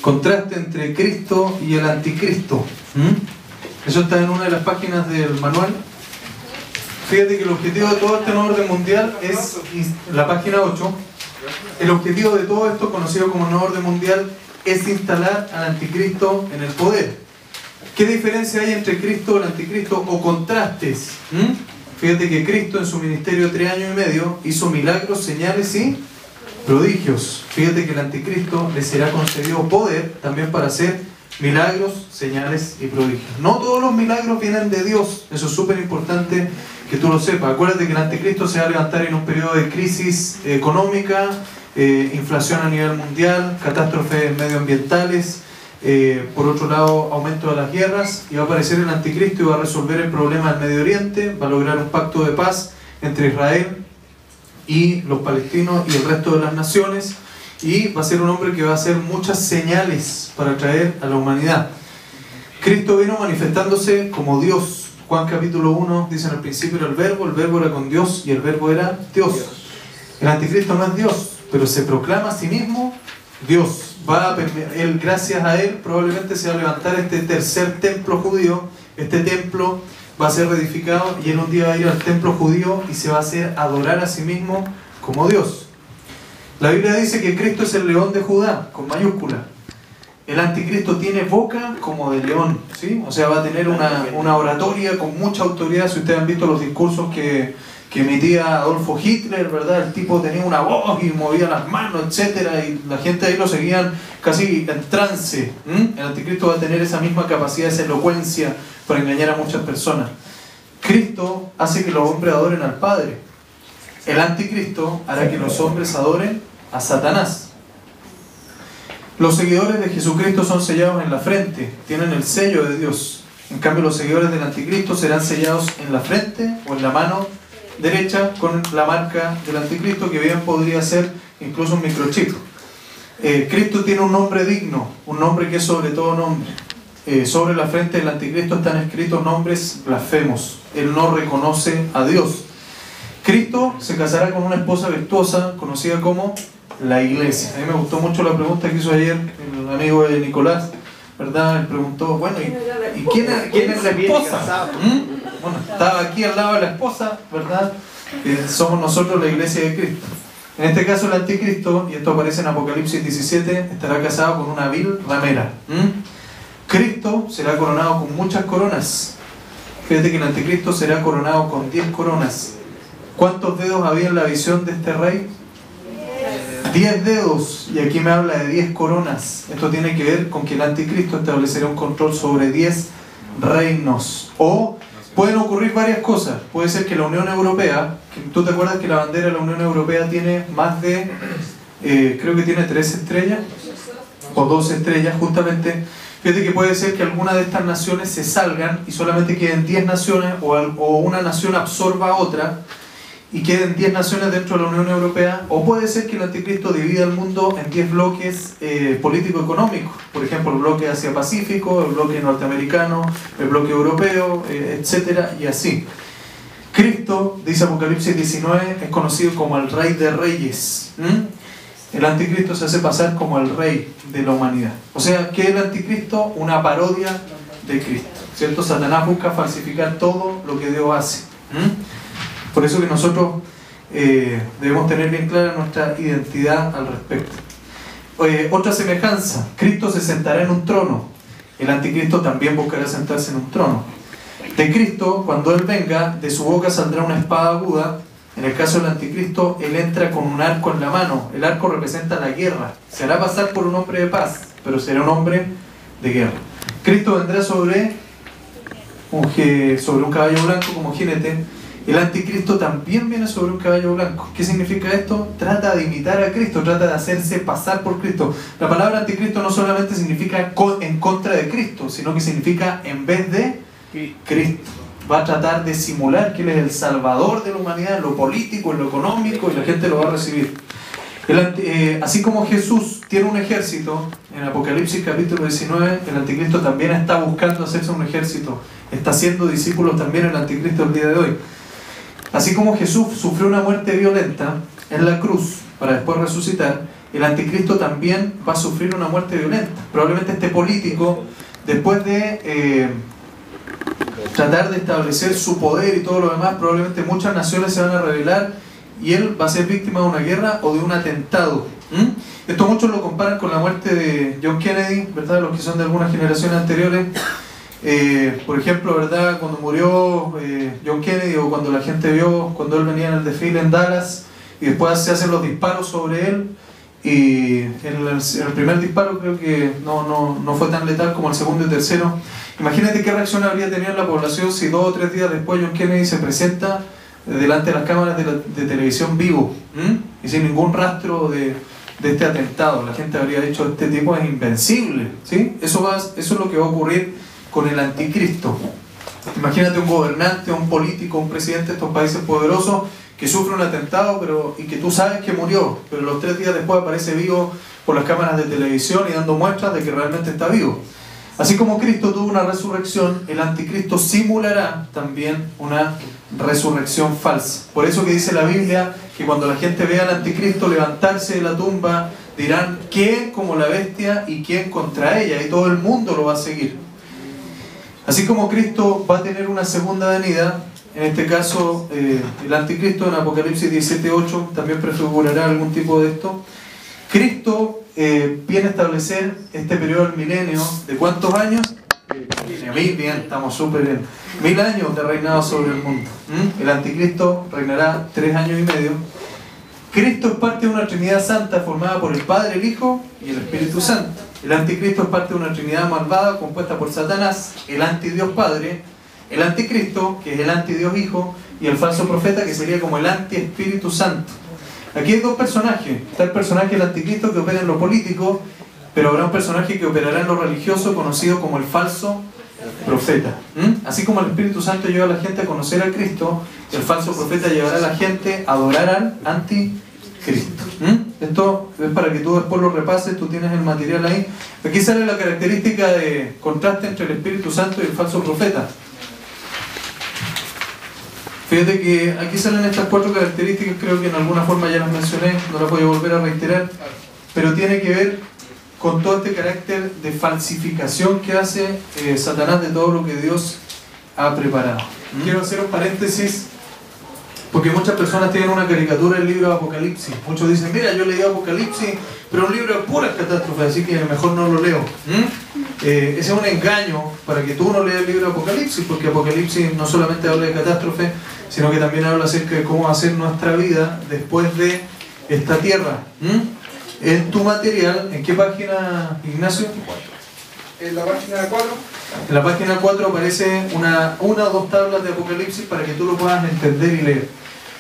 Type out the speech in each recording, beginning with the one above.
Contraste entre Cristo y el anticristo. Eso está en una de las páginas del manual. Fíjate que el objetivo de todo este nuevo orden mundial es, la página 8, el objetivo de todo esto, conocido como nuevo orden mundial, es instalar al anticristo en el poder. ¿Qué diferencia hay entre Cristo y el anticristo, o contrastes? Fíjate que Cristo en su ministerio de 3 años y medio hizo milagros, señales y prodigios. Fíjate que el anticristo le será concedido poder también para hacer milagros, señales y prodigios. No todos los milagros vienen de Dios, eso es súper importante que tú lo sepas. Acuérdate que el anticristo se va a levantar en un periodo de crisis económica, inflación a nivel mundial, catástrofes medioambientales, por otro lado aumento de las guerras, y va a aparecer el anticristo y va a resolver el problema del Medio Oriente, va a lograr un pacto de paz entre Israel y los palestinos y el resto de las naciones, y va a ser un hombre que va a hacer muchas señales para atraer a la humanidad. Cristo vino manifestándose como Dios. Juan capítulo 1 dice: en el principio era el verbo era con Dios y el verbo era Dios. El anticristo no es Dios, pero se proclama a sí mismo Dios. Él, gracias a él, probablemente se va a levantar este tercer templo judío. Este templo va a ser reedificado y él un día va a ir al templo judío y se va a hacer adorar a sí mismo como Dios. La Biblia dice que Cristo es el león de Judá, con mayúscula. El anticristo tiene boca como de león, ¿sí? O sea, va a tener una oratoria con mucha autoridad. Si ustedes han visto los discursos que emitía Adolfo Hitler, ¿verdad? El tipo tenía una voz y movía las manos, etcétera, y la gente ahí lo seguían casi en trance. El anticristo va a tener esa misma capacidad, esa elocuencia para engañar a muchas personas. Cristo hace que los hombres adoren al Padre. El anticristo hará que los hombres adoren a Satanás. Los seguidores de Jesucristo son sellados en la frente, tienen el sello de Dios. En cambio, los seguidores del anticristo serán sellados en la frente o en la mano derecha con la marca del anticristo, que bien podría ser incluso un microchip. Cristo tiene un nombre digno, un nombre que es sobre todo nombre. Sobre la frente del anticristo están escritos nombres blasfemos. Él no reconoce a Dios. Cristo se casará con una esposa virtuosa conocida como la Iglesia. A mí me gustó mucho la pregunta que hizo ayer el amigo de Nicolás, ¿verdad? Él preguntó, bueno, ¿y quién es la esposa? Bueno, estaba aquí al lado de la esposa, ¿verdad? Somos nosotros la Iglesia de Cristo. En este caso el anticristo, y esto aparece en Apocalipsis 17, estará casado con una vil ramera. Cristo será coronado con muchas coronas. Fíjate que el anticristo será coronado con 10 coronas. ¿Cuántos dedos había en la visión de este rey? 10 dedos, y aquí me habla de 10 coronas. Esto tiene que ver con que el anticristo establecerá un control sobre 10 reinos. O pueden ocurrir varias cosas. Puede ser que la Unión Europea, ¿tú te acuerdas que la bandera de la Unión Europea tiene más de, creo que tiene 3 estrellas? O 2 estrellas, justamente. Fíjate que puede ser que alguna de estas naciones se salgan y solamente queden 10 naciones, o una nación absorba a otra y queden 10 naciones dentro de la Unión Europea. O puede ser que el anticristo divida el mundo en 10 bloques político-económicos. Por ejemplo, el bloque Asia-Pacífico, el bloque norteamericano, el bloque europeo, etcétera, y así. Cristo, dice Apocalipsis 19, es conocido como el Rey de Reyes. El anticristo se hace pasar como el rey de la humanidad. O sea, ¿qué es el anticristo? Una parodia de Cristo, ¿cierto? Satanás busca falsificar todo lo que Dios hace. Por eso que nosotros debemos tener bien clara nuestra identidad al respecto. Otra semejanza: Cristo se sentará en un trono. El anticristo también buscará sentarse en un trono. De Cristo, cuando Él venga, de su boca saldrá una espada aguda. En el caso del anticristo, Él entra con un arco en la mano. El arco representa la guerra. Se hará pasar por un hombre de paz, pero será un hombre de guerra. Cristo vendrá sobre un caballo blanco como jinete. El anticristo también viene sobre un caballo blanco. ¿Qué significa esto? Trata de imitar a Cristo, trata de hacerse pasar por Cristo. La palabra anticristo no solamente significa en contra de Cristo, sino que significa en vez de Cristo. Va a tratar de simular que Él es el salvador de la humanidad en lo político, en lo económico, y la gente lo va a recibir. Así como Jesús tiene un ejército, en Apocalipsis capítulo 19, el anticristo también está buscando hacerse un ejército. Está haciendo discípulos también el anticristo el día de hoy. Así como Jesús sufrió una muerte violenta en la cruz para después resucitar, el anticristo también va a sufrir una muerte violenta. Probablemente este político, después de tratar de establecer su poder y todo lo demás, probablemente muchas naciones se van a rebelar y él va a ser víctima de una guerra o de un atentado. Esto muchos lo comparan con la muerte de John Kennedy, ¿verdad? Los que son de algunas generaciones anteriores. Por ejemplo, ¿verdad? Cuando murió John Kennedy, o cuando la gente vio, cuando él venía en el desfile en Dallas, y después se hacen los disparos sobre él, y en el primer disparo creo que no fue tan letal como el segundo y tercero. Imagínate qué reacción habría tenido en la población si 2 o 3 días después John Kennedy se presenta delante de las cámaras de televisión vivo, y sin ningún rastro de este atentado. La gente habría dicho, este tipo es invencible, ¿sí? Eso es lo que va a ocurrir con el anticristo. Imagínate un gobernante, un político, un presidente de estos países poderosos que sufre un atentado y que tú sabes que murió, pero los 3 días después aparece vivo por las cámaras de televisión y dando muestras de que realmente está vivo. Así como Cristo tuvo una resurrección, el anticristo simulará también una resurrección falsa. Por eso que dice la Biblia que cuando la gente vea al anticristo levantarse de la tumba, dirán, ¿quién como la bestia y quién contra ella? Y todo el mundo lo va a seguir. Así como Cristo va a tener una segunda venida, en este caso el anticristo en Apocalipsis 17:8 también prefigurará algún tipo de esto. Cristo viene a establecer este periodo del milenio, ¿de cuántos años? 1000, bien, estamos súper bien. 1000 años de reinado sobre el mundo. El anticristo reinará 3 años y medio. Cristo es parte de una Trinidad Santa formada por el Padre, el Hijo y el Espíritu Santo. El anticristo es parte de una Trinidad malvada compuesta por Satanás, el antidios Padre, el anticristo, que es el antidios Hijo, y el falso profeta, que sería como el anti-Espíritu Santo. Aquí hay 2 personajes. Está el personaje del anticristo que opera en lo político, pero habrá un personaje que operará en lo religioso, conocido como el falso profeta. Así como el Espíritu Santo lleva a la gente a conocer a Cristo, el falso profeta llevará a la gente a adorar al anticristo. Esto es para que tú después lo repases, tú tienes el material ahí. Aquí sale la característica de contraste entre el Espíritu Santo y el falso profeta. Fíjate que aquí salen estas 4 características, creo que en alguna forma ya las mencioné, no las voy a volver a reiterar, pero tiene que ver con todo este carácter de falsificación que hace Satanás de todo lo que Dios ha preparado. Quiero hacer un paréntesis, porque muchas personas tienen una caricatura del libro de Apocalipsis. Muchos dicen, mira, yo leí Apocalipsis, pero un libro de puras catástrofes, así que mejor no lo leo. Ese es un engaño para que tú no leas el libro de Apocalipsis, porque Apocalipsis no solamente habla de catástrofes, sino que también habla acerca de cómo va a ser nuestra vida después de esta tierra. En tu material, ¿en qué página, Ignacio? En la página 4. En la página 4 aparece una o 2 tablas de Apocalipsis para que tú lo puedas entender y leer.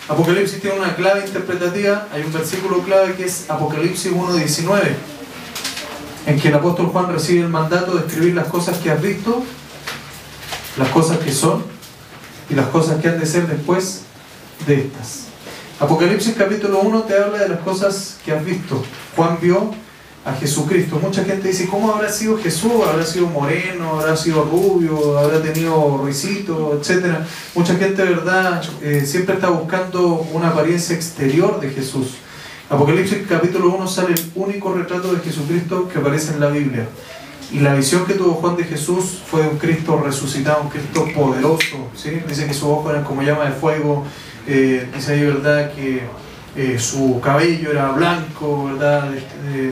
Apocalipsis tiene una clave interpretativa, hay un versículo clave que es Apocalipsis 1:19, en que el apóstol Juan recibe el mandato de escribir las cosas que has visto, las cosas que son y las cosas que han de ser después de estas. Apocalipsis capítulo 1 te habla de las cosas que has visto. Juan vio a Jesucristo. Mucha gente dice, ¿cómo habrá sido Jesús? ¿Habrá sido moreno? ¿Habrá sido rubio? ¿Habrá tenido risito? Etcétera. Mucha gente, de verdad, siempre está buscando una apariencia exterior de Jesús. Apocalipsis capítulo 1 sale el único retrato de Jesucristo que aparece en la Biblia. Y la visión que tuvo Juan de Jesús fue de un Cristo resucitado, un Cristo poderoso, ¿sí? Dice que sus ojos eran como llama de fuego, dice ahí, ¿verdad?, que su cabello era blanco, ¿verdad?,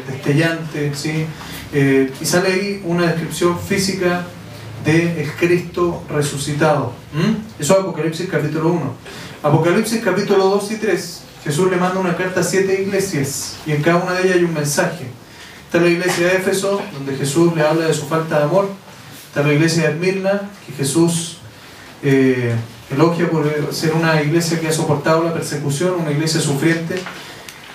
destellante, ¿sí? Y sale ahí una descripción física del Cristo resucitado. Eso es Apocalipsis capítulo 1. Apocalipsis capítulo 2 y 3, Jesús le manda una carta a 7 iglesias, y en cada una de ellas hay un mensaje. Está la iglesia de Éfeso, donde Jesús le habla de su falta de amor. Está la iglesia de Esmirna, que Jesús elogia por ser una iglesia que ha soportado la persecución, una iglesia sufriente.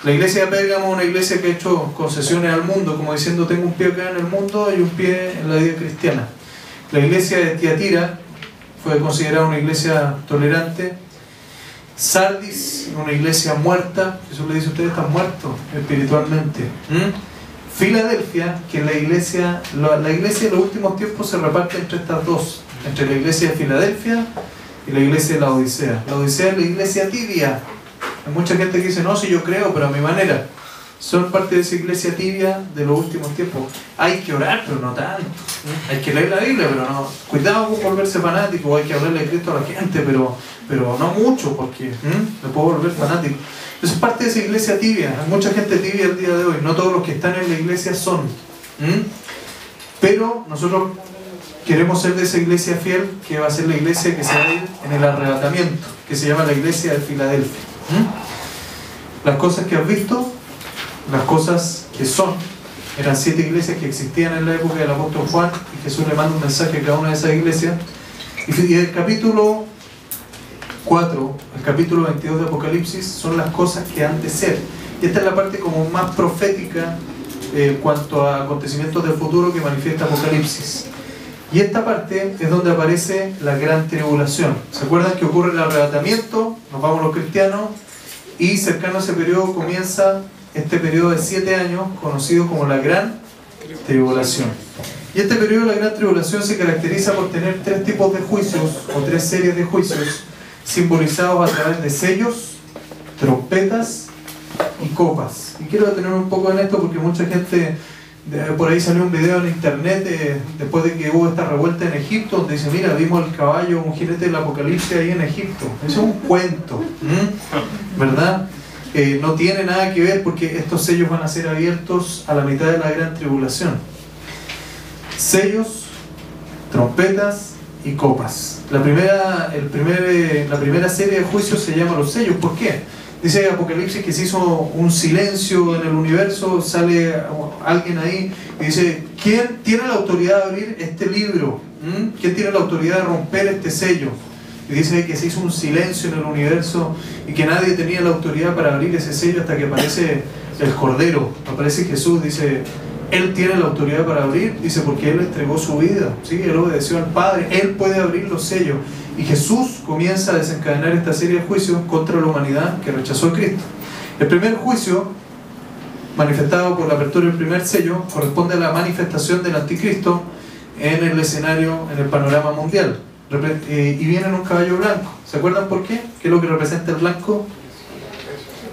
La iglesia de Pérgamo, una iglesia que ha hecho concesiones al mundo, como diciendo, tengo un pie acá en el mundo y un pie en la vida cristiana. La iglesia de Tiatira fue considerada una iglesia tolerante. Sardis, una iglesia muerta. Jesús le dice, ustedes están muertos espiritualmente. Filadelfia, que la iglesia de los últimos tiempos se reparte entre estas dos, entre la iglesia de Filadelfia y la iglesia de la Odisea. La Odisea es la iglesia tibia. Hay mucha gente que dice, no, si yo creo, pero a mi manera. son parte de esa iglesia tibia de los últimos tiempos. Hay que orar, pero no tanto. Hay que leer la Biblia, pero no. Cuidado con volverse fanático, hay que hablarle de Cristo a la gente, pero no mucho, porque me puedo volver fanático. Eso es parte de esa iglesia tibia. Hay mucha gente tibia el día de hoy. No todos los que están en la iglesia son. Pero nosotros queremos ser de esa iglesia fiel, que va a ser la iglesia que se va a ir en el arrebatamiento, que se llama la iglesia de Filadelfia. Las cosas que has visto, las cosas que son. Eran 7 iglesias que existían en la época del apóstol Juan, y Jesús le manda un mensaje a cada una de esas iglesias. Y el capítulo 4, el capítulo 22 de Apocalipsis, son las cosas que han de ser. Y esta es la parte como más profética en cuanto a acontecimientos del futuro que manifiesta Apocalipsis. Y esta parte es donde aparece la gran tribulación. ¿Se acuerdan que ocurre el arrebatamiento? Nos vamos los cristianos, y cercano a ese periodo comienza este periodo de 7 años conocido como la gran tribulación. Y este periodo de la gran tribulación se caracteriza por tener 3 tipos de juicios, o 3 series de juicios, simbolizados a través de sellos, trompetas y copas. Y quiero detenerme un poco en esto porque mucha gente, por ahí salió un video en internet después de que hubo esta revuelta en Egipto, donde dice, mira, vimos el caballo, un jinete del Apocalipsis ahí en Egipto. Eso es un cuento, ¿verdad? No tiene nada que ver, porque estos sellos van a ser abiertos a la mitad de la gran tribulación. Sellos, trompetas y copas. La primera serie de juicios se llama los sellos. ¿Por qué? Dice Apocalipsis que se hizo un silencio en el universo, sale alguien ahí y dice, ¿quién tiene la autoridad de abrir este libro? ¿Quién tiene la autoridad de romper este sello? Y dice que se hizo un silencio en el universo y que nadie tenía la autoridad para abrir ese sello hasta que aparece el Cordero, aparece Jesús, dice, Él tiene la autoridad para abrir, dice, porque Él entregó su vida, ¿sí? Él obedeció al Padre, Él puede abrir los sellos. Y Jesús comienza a desencadenar esta serie de juicios contra la humanidad que rechazó a Cristo. El primer juicio, manifestado por la apertura del primer sello, corresponde a la manifestación del anticristo en el escenario, en el panorama mundial. Y viene en un caballo blanco. ¿Se acuerdan por qué? ¿Qué es lo que representa el blanco?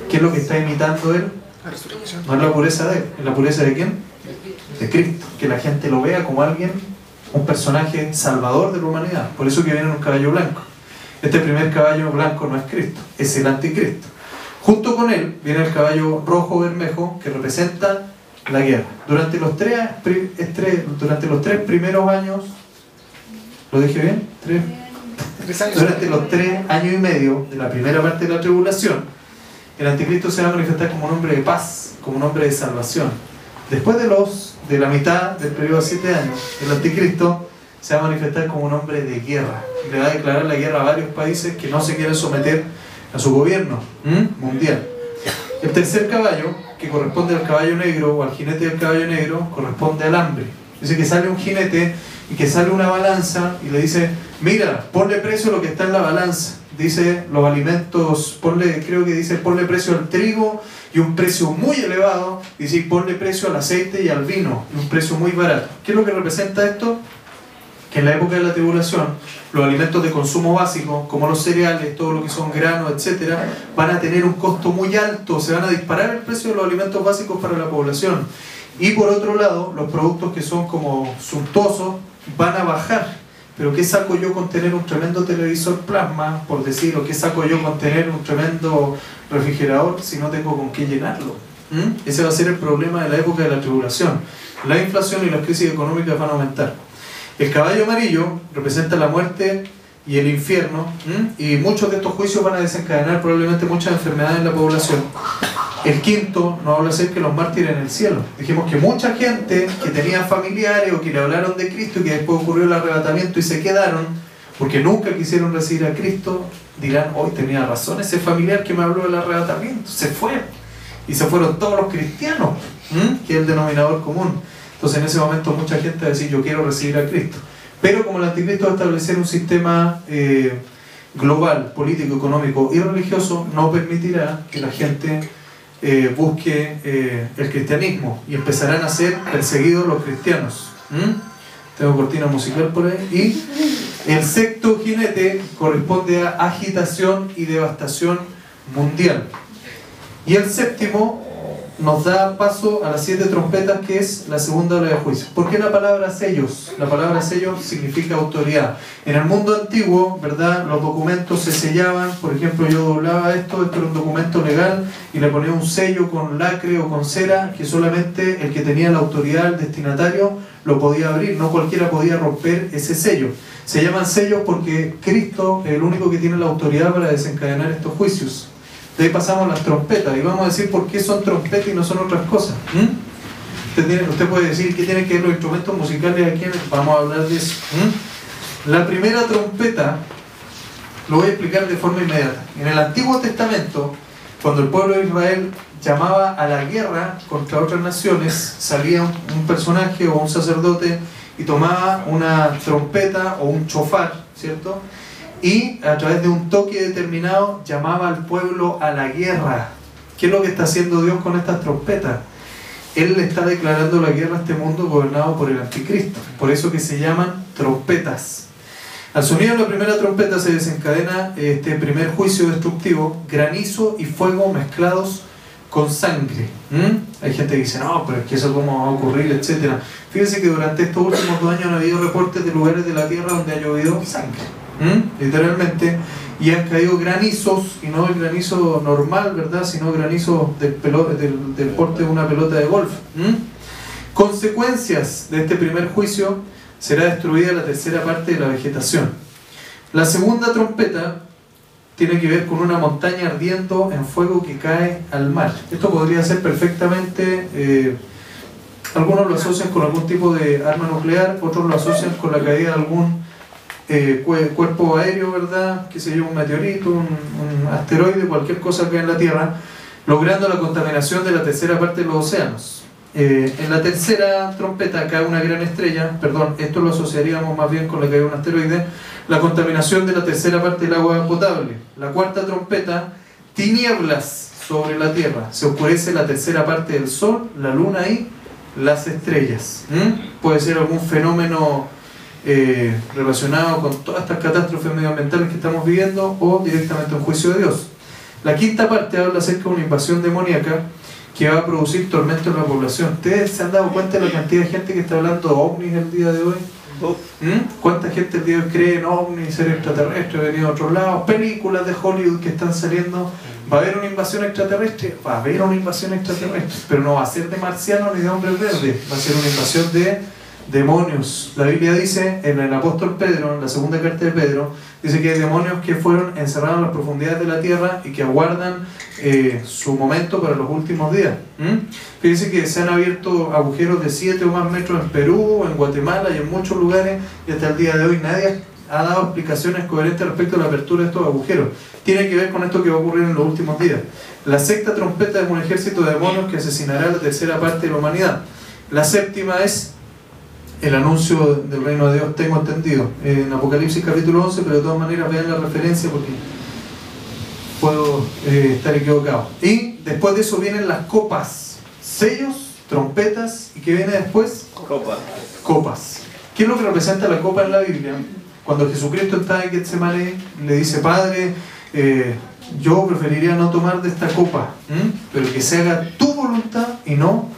¿Qué es lo que está imitando él? La resurrección. No es la pureza de él. ¿Es la pureza de quién? De Cristo. Que la gente lo vea como alguien, un personaje salvador de la humanidad. Por eso que viene en un caballo blanco. Este primer caballo blanco no es Cristo, es el anticristo. Junto con él viene el caballo rojo bermejo, que representa la guerra. Durante los 3 primeros años, ¿lo dije bien? 3 años. Durante los 3 años y medio de la primera parte de la tribulación, el anticristo se va a manifestar como un hombre de paz, como un hombre de salvación. Después de la mitad del periodo de 7 años, el anticristo se va a manifestar como un hombre de guerra. Le va a declarar la guerra a varios países que no se quieren someter a su gobierno mundial. El tercer caballo, que corresponde al caballo negro o al jinete del caballo negro, corresponde al hambre. Dice que sale un jinete y que sale una balanza y le dice, mira, ponle precio a lo que está en la balanza. Dice los alimentos, creo que dice ponle precio al trigo y un precio muy elevado, y dice ponle precio al aceite y al vino y un precio muy barato. ¿Qué es lo que representa esto? Que en la época de la tribulación los alimentos de consumo básico, como los cereales, todo lo que son granos, etcétera, van a tener un costo muy alto, se van a disparar el precio de los alimentos básicos para la población. Y por otro lado, los productos que son como suntuosos van a bajar. Pero ¿qué saco yo con tener un tremendo televisor plasma, por decirlo? ¿Qué saco yo con tener un tremendo refrigerador si no tengo con qué llenarlo? Ese va a ser el problema de la época de la tribulación. La inflación y las crisis económicas van a aumentar. El caballo amarillo representa la muerte y el infierno, y muchos de estos juicios van a desencadenar probablemente muchas enfermedades en la población. El quinto nos habla acerca de los mártires en el cielo. Dijimos que mucha gente que tenía familiares o que le hablaron de Cristo y que después ocurrió el arrebatamiento y se quedaron porque nunca quisieron recibir a Cristo, dirán, hoy tenía razón ese familiar que me habló del arrebatamiento, se fue. Y se fueron todos los cristianos, que es el denominador común. Entonces en ese momento mucha gente va a decir, yo quiero recibir a Cristo. Pero como el anticristo va a establecer un sistema global, político, económico y religioso, no permitirá que la gente busque el cristianismo, y empezarán a ser perseguidos los cristianos. Tengo cortina musical por ahí. Y el sexto jinete corresponde a agitación y devastación mundial. Y el séptimo nos da paso a las 7 trompetas, que es la segunda ola de juicio. ¿Por qué la palabra sellos? La palabra sellos significa autoridad. En el mundo antiguo, ¿verdad?, los documentos se sellaban. Por ejemplo, yo doblaba esto era un documento legal, y le ponía un sello con lacre o con cera, que solamente el que tenía la autoridad, el destinatario, lo podía abrir. No cualquiera podía romper ese sello. Se llaman sellos porque Cristo es el único que tiene la autoridad para desencadenar estos juicios. De ahí pasamos a las trompetas, y vamos a decir por qué son trompetas y no son otras cosas. Usted puede decir qué tienen que ver los instrumentos musicales aquí. Vamos a hablar de eso. La primera trompeta lo voy a explicar de forma inmediata. En el Antiguo Testamento, cuando el pueblo de Israel llamaba a la guerra contra otras naciones, salía un personaje o un sacerdote y tomaba una trompeta o un chofar, ¿cierto?, y a través de un toque determinado llamaba al pueblo a la guerra. ¿Qué es lo que está haciendo Dios con estas trompetas? Él le está declarando la guerra a este mundo gobernado por el anticristo. Por eso que se llaman trompetas. Al sonido de la primera trompeta se desencadena este primer juicio destructivo: granizo y fuego mezclados con sangre. Hay gente que dice, no, pero es que eso cómo va a ocurrir, etc. Fíjense que durante estos últimos 2 años han habido reportes de lugares de la tierra donde ha llovido sangre. Literalmente, y han caído granizos, y no el granizo normal, ¿verdad?, sino granizo del porte de una pelota de golf. Consecuencias de este primer juicio: será destruida la tercera parte de la vegetación. La segunda trompeta tiene que ver con una montaña ardiendo en fuego que cae al mar. Esto podría ser perfectamente, algunos lo asocian con algún tipo de arma nuclear, otros lo asocian con la caída de algún cuerpo aéreo, ¿verdad?, que se lleva un meteorito, un asteroide, cualquier cosa que hay en la Tierra, logrando la contaminación de la tercera parte de los océanos. En la tercera trompeta cae una gran estrella, perdón, esto lo asociaríamos más bien con la caída de un asteroide, la contaminación de la tercera parte del agua potable. La cuarta trompeta, tinieblas sobre la Tierra, se oscurece la tercera parte del sol, la luna y las estrellas. Puede ser algún fenómeno relacionado con todas estas catástrofes medioambientales que estamos viviendo, o directamente un juicio de Dios. La quinta parte habla acerca de una invasión demoníaca que va a producir tormento en la población. ¿Ustedes se han dado cuenta de la cantidad de gente que está hablando de ovnis el día de hoy? ¿Cuánta gente el día de hoy cree en ovnis, ser extraterrestre, venir de otros lados? Películas de Hollywood que están saliendo. ¿Va a haber una invasión extraterrestre? Va a haber una invasión extraterrestre, pero no va a ser de marcianos ni de hombres verdes, va a ser una invasión de demonios. La Biblia dice, en el apóstol Pedro, en la segunda carta de Pedro, dice que hay demonios que fueron encerrados en las profundidades de la tierra y que aguardan su momento para los últimos días. Fíjense que se han abierto agujeros de 7 o más metros en Perú, en Guatemala y en muchos lugares, y hasta el día de hoy nadie ha dado explicaciones coherentes respecto a la apertura de estos agujeros. Tiene que ver con esto que va a ocurrir en los últimos días. La sexta trompeta es un ejército de demonios que asesinará a la tercera parte de la humanidad. La séptima es el anuncio del reino de Dios, tengo entendido, en Apocalipsis capítulo 11, pero de todas maneras vean la referencia porque puedo estar equivocado. Y después de eso vienen las copas, sellos, trompetas, ¿y qué viene después? Copas. ¿Qué es lo que representa la copa en la Biblia? Cuando Jesucristo está en Getsemaní, le dice, Padre, yo preferiría no tomar de esta copa, pero que se haga tu voluntad y no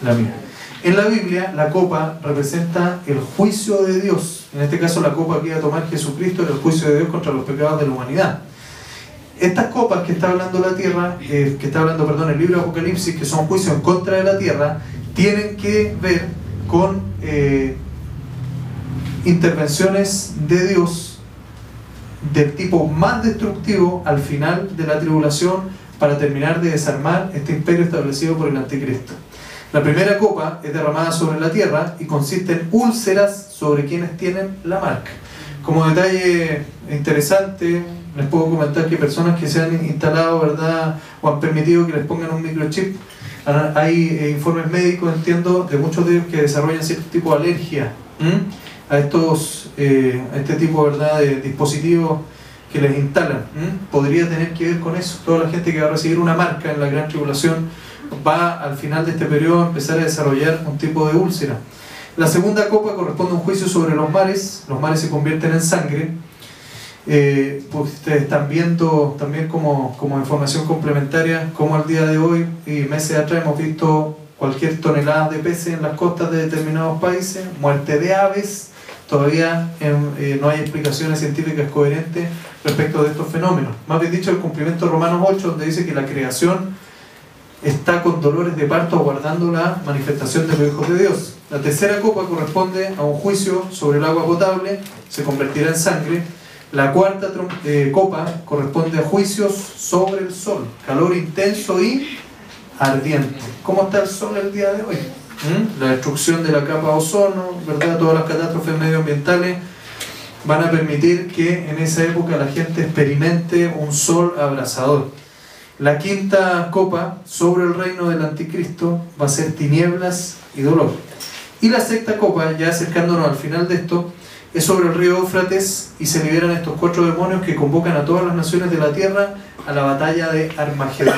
la mía. En la Biblia, la copa representa el juicio de Dios. En este caso, la copa que iba a tomar Jesucristo era el juicio de Dios contra los pecados de la humanidad. Estas copas que está hablando la tierra, el libro de Apocalipsis, que son juicios en contra de la tierra, tienen que ver con intervenciones de Dios del tipo más destructivo al final de la tribulación para terminar de desarmar este imperio establecido por el anticristo. La primera copa es derramada sobre la tierra y consiste en úlceras sobre quienes tienen la marca. Como detalle interesante, les puedo comentar que personas que se han instalado, ¿verdad?, o han permitido que les pongan un microchip, hay informes médicos, entiendo, de muchos de ellos que desarrollan cierto tipo de alergia a este tipo, ¿verdad?, de dispositivos que les instalan. Podría tener que ver con eso. Toda la gente que va a recibir una marca en la gran tribulación va al final de este periodo a empezar a desarrollar un tipo de úlcera. La segunda copa corresponde a un juicio sobre los mares se convierten en sangre. Pues ustedes están viendo también como información complementaria como al día de hoy y meses atrás hemos visto cualquier tonelada de peces en las costas de determinados países, muerte de aves. Todavía no hay explicaciones científicas coherentes respecto de estos fenómenos. Más bien dicho, el cumplimiento de Romanos 8, donde dice que la creación está con dolores de parto aguardando la manifestación de los hijos de Dios. La tercera copa corresponde a un juicio sobre el agua potable, se convertirá en sangre. La cuarta copa corresponde a juicios sobre el sol, calor intenso y ardiente. ¿Cómo está el sol el día de hoy? La destrucción de la capa de ozono, ¿verdad? Todas las catástrofes medioambientales van a permitir que en esa época la gente experimente un sol abrasador. La quinta copa sobre el reino del anticristo va a ser tinieblas y dolor. Y la sexta copa, ya acercándonos al final de esto, es sobre el río Éufrates y se liberan estos 4 demonios que convocan a todas las naciones de la tierra a la batalla de Armagedón.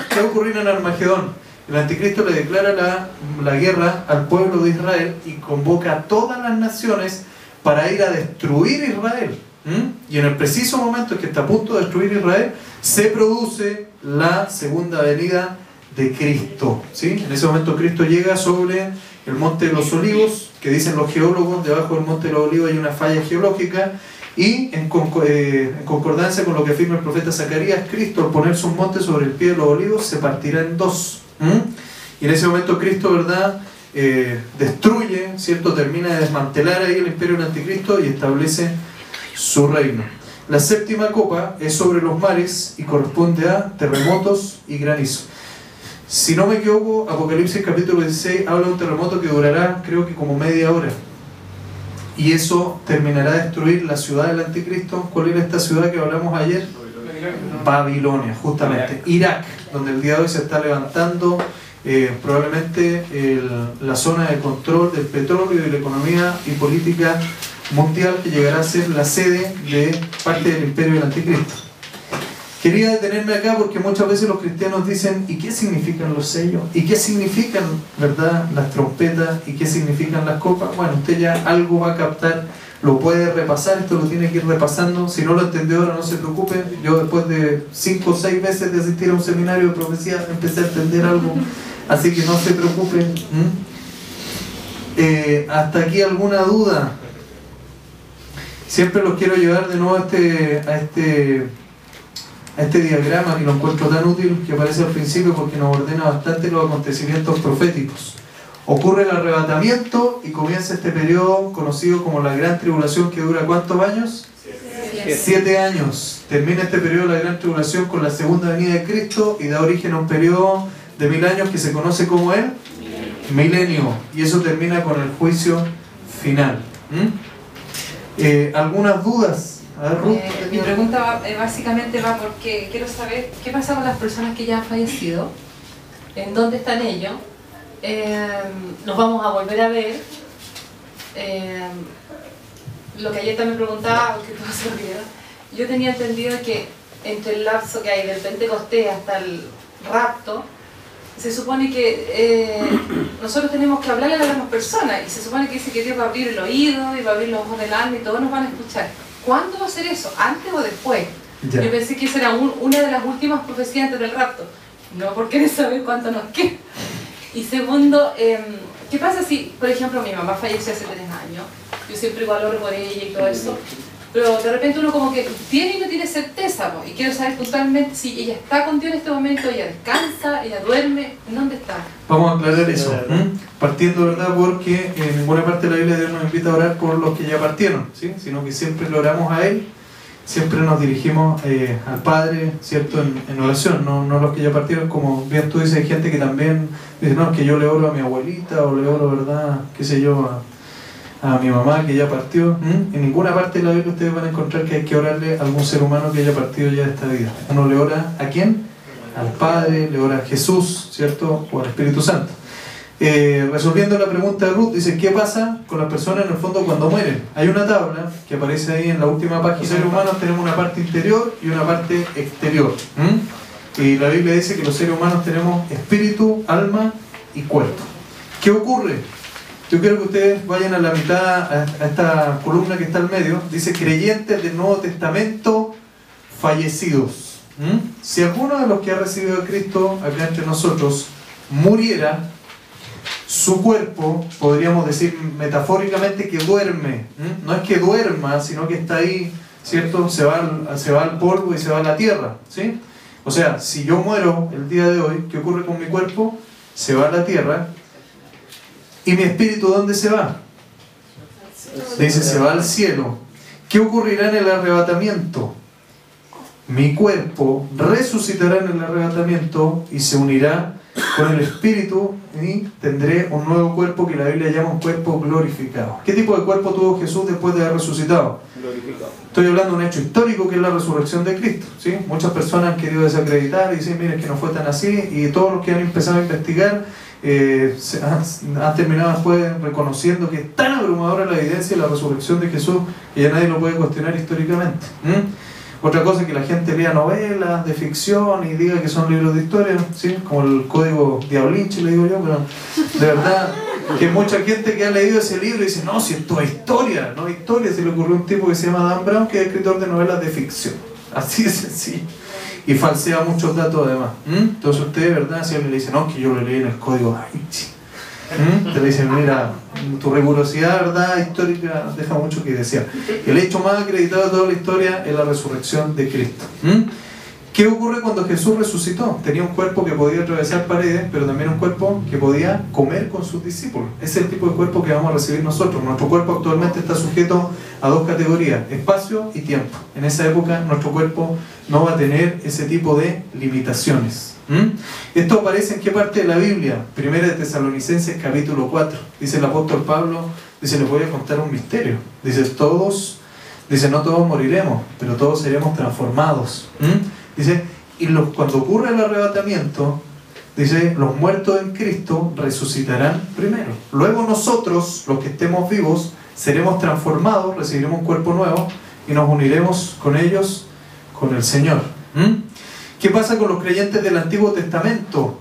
¿Qué va a ocurrir en Armagedón? El anticristo le declara la guerra al pueblo de Israel y convoca a todas las naciones para ir a destruir Israel. Y en el preciso momento en que está a punto de destruir Israel, se produce la segunda venida de Cristo. ¿Sí? En ese momento Cristo llega sobre el Monte de los Olivos, que dicen los geólogos, debajo del Monte de los Olivos hay una falla geológica, y en concordancia con lo que afirma el profeta Zacarías, Cristo al poner sus montes sobre el pie de los olivos se partirá en 2. Y en ese momento Cristo, ¿verdad?, destruye, ¿cierto?, termina de desmantelar ahí el imperio del anticristo y establece su reino. La séptima copa es sobre los mares y corresponde a terremotos y granizo. Si no me equivoco, Apocalipsis capítulo 16 habla de un terremoto que durará, creo que como media hora. Y eso terminará de destruir la ciudad del anticristo. ¿Cuál era esta ciudad que hablamos ayer? Babilonia, justamente. Irak, donde el día de hoy se está levantando probablemente la zona de control del petróleo y de la economía y política mundial, que llegará a ser la sede de parte del imperio del anticristo. Quería detenerme acá porque muchas veces los cristianos dicen: ¿y qué significan los sellos? ¿Y qué significan, verdad, las trompetas? ¿Y qué significan las copas? Bueno, usted ya algo va a captar, lo puede repasar, esto lo tiene que ir repasando. Si no lo entendió ahora, no se preocupe. Yo después de 5 o 6 veces de asistir a un seminario de profecía empecé a entender algo, así que no se preocupe. ¿Hasta aquí alguna duda? Siempre los quiero llevar de nuevo a este diagrama, que lo encuentro tan útil, que aparece al principio porque nos ordena bastante los acontecimientos proféticos. Ocurre el arrebatamiento y comienza este periodo conocido como la Gran Tribulación, que dura ¿cuántos años? 7 años. Termina este periodo de la Gran Tribulación con la segunda venida de Cristo y da origen a un periodo de 1000 años que se conoce como el milenio, y eso termina con el juicio final. ¿Algunas dudas? A ver, Ruth. Mi pregunta básicamente va porque quiero saber qué pasa con las personas que ya han fallecido, en dónde están ellos, nos vamos a volver a ver, lo que ayer también preguntaba, porque todo se olvidó. Yo tenía entendido que entre el lapso que hay del Pentecostés hasta el rapto, se supone que nosotros tenemos que hablarle a las demás personas, y se supone que dice que Dios va a abrir el oído y va a abrir los ojos del alma y todos nos van a escuchar. ¿Cuándo va a ser eso? ¿Antes o después? Ya. Yo pensé que esa era una de las últimas profecías antes del rapto. No, porque no saber cuánto nos queda. Y segundo, ¿qué pasa si, por ejemplo, mi mamá falleció hace 3 años? Yo siempre igual oro por ella y todo eso. Pero de repente uno como que tiene y no tiene certeza, ¿no? Y quiero saber puntualmente si ella está con Dios en este momento, ella descansa, ella duerme, ¿en dónde está? Vamos a aclarar eso, partiendo, ¿verdad? Porque en ninguna parte de la Biblia Dios nos invita a orar por los que ya partieron, ¿sí? Sino que siempre le oramos a Él, siempre nos dirigimos al Padre, ¿cierto? En oración, no los que ya partieron. Como bien tú dices, hay gente que también dice: no, es que yo le oro a mi abuelita, o le oro, ¿verdad?, qué sé yo, a mi mamá que ya partió. En ninguna parte de la Biblia ustedes van a encontrar que hay que orarle a algún ser humano que haya partido ya de esta vida. Uno le ora ¿a quién? Al Padre, le ora a Jesús, ¿cierto? O al Espíritu Santo. Resolviendo la pregunta de Ruth, dice: ¿qué pasa con las personas en el fondo cuando mueren? Hay una tabla que aparece ahí en la última página. Los seres humanos tenemos una parte interior y una parte exterior. Y la Biblia dice que los seres humanos tenemos espíritu, alma y cuerpo. ¿Qué ocurre? Yo quiero que ustedes vayan a la mitad, a esta columna que está al medio. Dice creyentes del Nuevo Testamento fallecidos. Si alguno de los que ha recibido a Cristo acá entre nosotros muriera, su cuerpo, podríamos decir metafóricamente que duerme. No es que duerma, sino que está ahí, ¿cierto? Se va al polvo y se va a la tierra, ¿sí? O sea, si yo muero el día de hoy, ¿qué ocurre con mi cuerpo? Se va a la tierra. ¿Y mi espíritu dónde se va? Dice, se va al cielo. ¿Qué ocurrirá en el arrebatamiento? Mi cuerpo resucitará en el arrebatamiento y se unirá con el espíritu y tendré un nuevo cuerpo que la Biblia llama un cuerpo glorificado. ¿Qué tipo de cuerpo tuvo Jesús después de haber resucitado? Glorificado. Estoy hablando de un hecho histórico que es la resurrección de Cristo, ¿sí? Muchas personas han querido desacreditar y dicen, miren que no fue tan así, y todos los que han empezado a investigar han terminado después reconociendo que es tan abrumadora la evidencia de la resurrección de Jesús que ya nadie lo puede cuestionar históricamente. Otra cosa es que la gente lea novelas de ficción y diga que son libros de historia, ¿sí? Como el Código Diablinchi, le digo yo, pero de verdad que mucha gente que ha leído ese libro dice, no, si esto es historia, no es historia, se le ocurrió a un tipo que se llama Dan Brown, que es escritor de novelas de ficción, así de sencillo, y falsea muchos datos además. Entonces usted, de verdad, si alguien le dice, no, que yo lo leí en el Código Diablinchi, te le dicen, mira, tu rigurosidad, verdad, histórica deja mucho que desear. El hecho más acreditado de toda la historia es la resurrección de Cristo. ¿Qué ocurre cuando Jesús resucitó? Tenía un cuerpo que podía atravesar paredes, pero también un cuerpo que podía comer con sus discípulos. Ese es el tipo de cuerpo que vamos a recibir nosotros. Nuestro cuerpo actualmente está sujeto a dos categorías, espacio y tiempo. En esa época nuestro cuerpo no va a tener ese tipo de limitaciones. Esto aparece en qué parte de la Biblia? Primera de Tesalonicenses capítulo 4. Dice el apóstol Pablo, dice, les voy a contar un misterio. Dice, no todos moriremos, pero todos seremos transformados. Dice, y cuando ocurre el arrebatamiento, dice, los muertos en Cristo resucitarán primero. Luego nosotros, los que estemos vivos, seremos transformados, recibiremos un cuerpo nuevo y nos uniremos con ellos, con el Señor. ¿Qué pasa con los creyentes del Antiguo Testamento?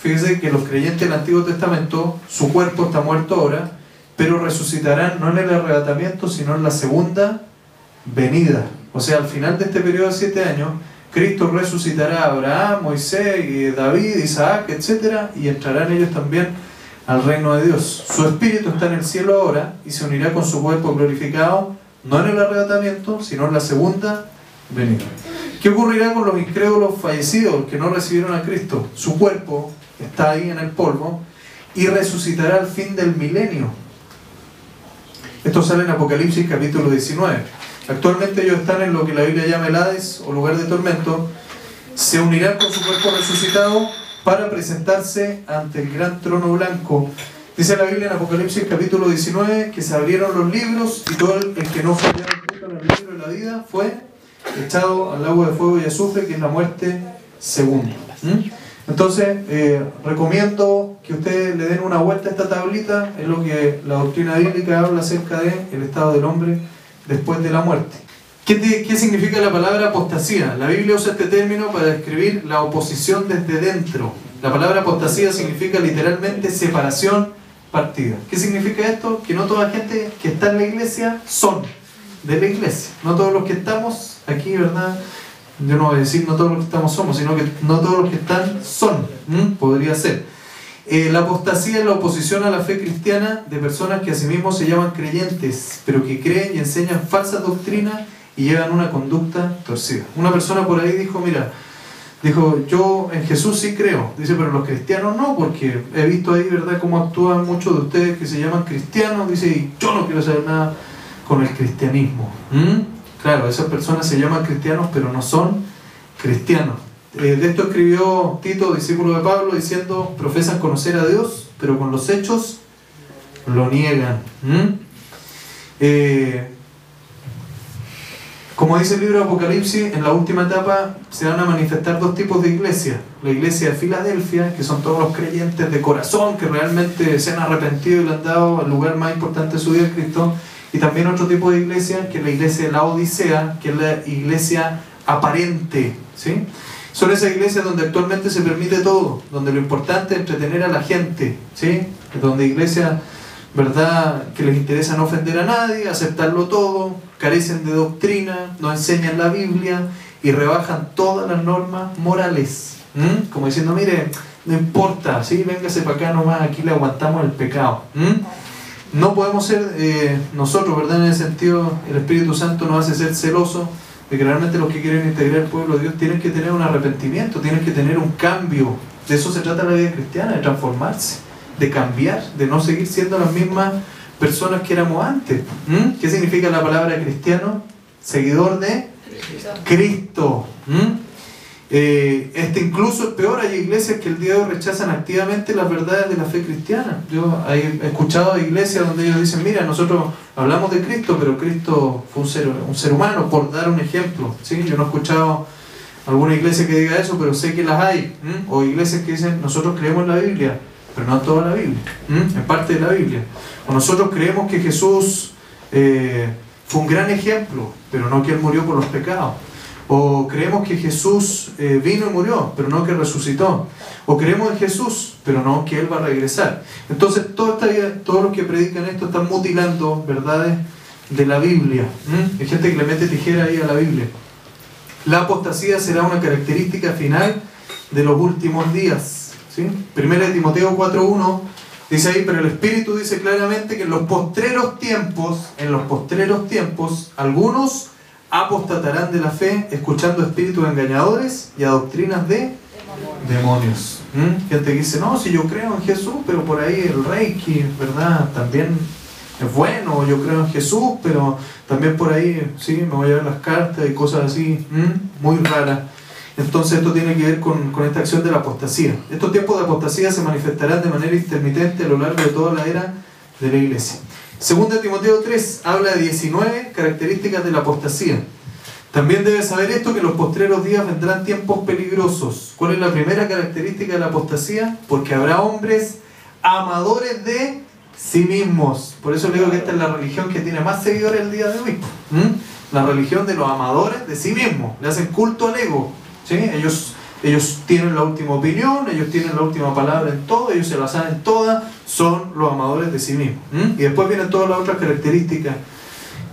Fíjese que los creyentes del Antiguo Testamento, su cuerpo está muerto ahora, pero resucitarán no en el arrebatamiento, sino en la segunda venida. O sea, al final de este periodo de 7 años, Cristo resucitará a Abraham, Moisés, David, Isaac, etc. y entrarán ellos también al reino de Dios. Su espíritu está en el cielo ahora y se unirá con su cuerpo glorificado, no en el arrebatamiento, sino en la segunda venida. ¿Qué ocurrirá con los incrédulos fallecidos que no recibieron a Cristo? Su cuerpo está ahí en el polvo y resucitará al fin del milenio. Esto sale en Apocalipsis capítulo 19. Actualmente ellos están en lo que la Biblia llama el Hades o lugar de tormento. Se unirán con su cuerpo resucitado para presentarse ante el gran trono blanco. Dice la Biblia en Apocalipsis capítulo 19 que se abrieron los libros y todo el que no fue hallado escrito en el libro de la vida fue echado al agua de fuego y azufre, que es la muerte segunda. Entonces, recomiendo que ustedes le den una vuelta a esta tablita. Es lo que la doctrina bíblica habla acerca del estado del hombre después de la muerte. ¿Qué significa la palabra apostasía? La Biblia usa este término para describir la oposición desde dentro. La palabra apostasía significa literalmente separación, partida. ¿Qué significa esto? Que no toda la gente que está en la iglesia son de la iglesia. No todos los que estamos aquí, ¿verdad? Yo no voy a decir no todos los que estamos somos, sino que no todos los que están son. Podría ser. La apostasía es la oposición a la fe cristiana de personas que asimismo se llaman creyentes, pero que creen y enseñan falsas doctrinas y llevan una conducta torcida. Una persona por ahí dijo, mira, yo en Jesús sí creo, dice, pero los cristianos no, porque he visto ahí, ¿verdad?, cómo actúan muchos de ustedes que se llaman cristianos, dice, y yo no quiero saber nada con el cristianismo. Claro, esas personas se llaman cristianos, pero no son cristianos. De esto escribió Tito, discípulo de Pablo, diciendo, profesan conocer a Dios, pero con los hechos lo niegan. Como dice el libro de Apocalipsis, en la última etapa se van a manifestar dos tipos de iglesia. La iglesia de Filadelfia, que son todos los creyentes de corazón, que realmente se han arrepentido y le han dado el lugar más importante de su vida a Cristo. Y también otro tipo de iglesia, que es la iglesia de la Odisea, que es la iglesia aparente, ¿sí? Son esas iglesias donde actualmente se permite todo, donde lo importante es entretener a la gente, ¿sí? Donde iglesias ¿verdad?, que les interesa no ofender a nadie, aceptarlo todo, carecen de doctrina, no enseñan la Biblia y rebajan todas las normas morales. Como diciendo, mire, no importa, ¿sí? Véngase para acá nomás, aquí le aguantamos el pecado. No podemos ser nosotros, ¿verdad? En ese sentido, el Espíritu Santo nos hace ser celosos de que realmente los que quieren integrar el pueblo de Dios tienen que tener un arrepentimiento, tienen que tener un cambio. De eso se trata la vida cristiana, de transformarse, de cambiar, de no seguir siendo las mismas personas que éramos antes. ¿Qué significa la palabra cristiano? Seguidor de Cristo. Incluso es peor, hay iglesias que el día de hoy rechazan activamente las verdades de la fe cristiana. Yo he escuchado iglesias donde ellos dicen, mira, nosotros hablamos de Cristo, pero Cristo fue un ser humano, por dar un ejemplo, ¿sí? Yo no he escuchado alguna iglesia que diga eso, pero sé que las hay. O iglesias que dicen, nosotros creemos en la Biblia, pero no toda la Biblia, en parte de la Biblia. O nosotros creemos que Jesús fue un gran ejemplo, pero no que Él murió por los pecados. O creemos que Jesús vino y murió, pero no que resucitó. O creemos en Jesús, pero no que Él va a regresar. Entonces, todos los que predican esto están mutilando verdades de la Biblia. Hay gente que le mete tijera ahí a la Biblia. La apostasía será una característica final de los últimos días. ¿Sí? 1 Timoteo 4:1 dice ahí, pero el Espíritu dice claramente que en los postreros tiempos, algunos apostatarán de la fe, escuchando espíritus engañadores y a doctrinas de demonios. Gente que dice, no, si yo creo en Jesús, pero por ahí el Reiki, ¿verdad?, también es bueno. Yo creo en Jesús, pero también por ahí, sí, me voy a ver las cartas y cosas así, muy raras. Entonces esto tiene que ver con esta acción de la apostasía. Estos tiempos de apostasía se manifestarán de manera intermitente a lo largo de toda la era de la iglesia. 2 Timoteo 3 habla de 19 características de la apostasía. También debes saber esto, que en los postreros días vendrán tiempos peligrosos. ¿Cuál es la primera característica de la apostasía? Porque habrá hombres amadores de sí mismos. Por eso le digo que esta es la religión que tiene más seguidores el día de hoy. La religión de los amadores de sí mismos. Le hacen culto al ego. ¿Sí? Ellos tienen la última opinión, ellos tienen la última palabra en todo, ellos se la saben todas, son los amadores de sí mismos. Y después vienen todas las otras características.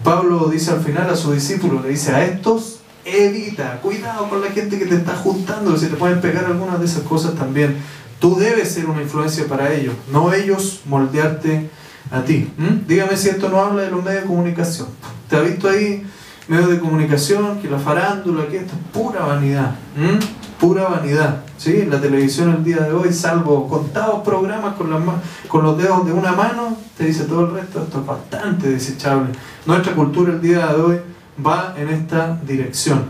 Pablo dice al final a sus discípulos, le dice, a estos evita, cuidado con la gente que te está juntando, que se te pueden pegar algunas de esas cosas también. Tú debes ser una influencia para ellos, no ellos moldearte a ti. Dígame si esto no habla de los medios de comunicación. ¿Te ha visto ahí medios de comunicación, que la farándula, que esto es pura vanidad? Pura vanidad, ¿sí? En la televisión el día de hoy, salvo contados programas con los dedos de una mano, te dice todo el resto, esto es bastante desechable. Nuestra cultura el día de hoy va en esta dirección.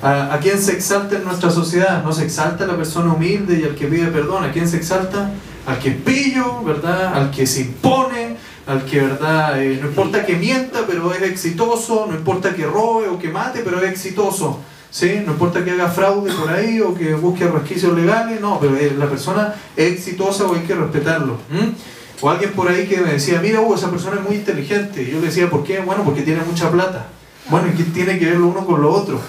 ¿A quién se exalta en nuestra sociedad? No se exalta a la persona humilde y al que pide perdón. ¿A quién se exalta? Al que es pillo, ¿verdad? Al que se impone, al que, ¿verdad? No importa que mienta, pero es exitoso. No importa que robe o que mate, pero es exitoso. ¿Sí? No importa que haga fraude por ahí o que busque resquicios legales, no, pero la persona es exitosa o hay que respetarlo. O alguien por ahí que me decía, mira, esa persona es muy inteligente. Y yo le decía, ¿por qué? Bueno, porque tiene mucha plata. Bueno, ¿y qué tiene que ver lo uno con lo otro?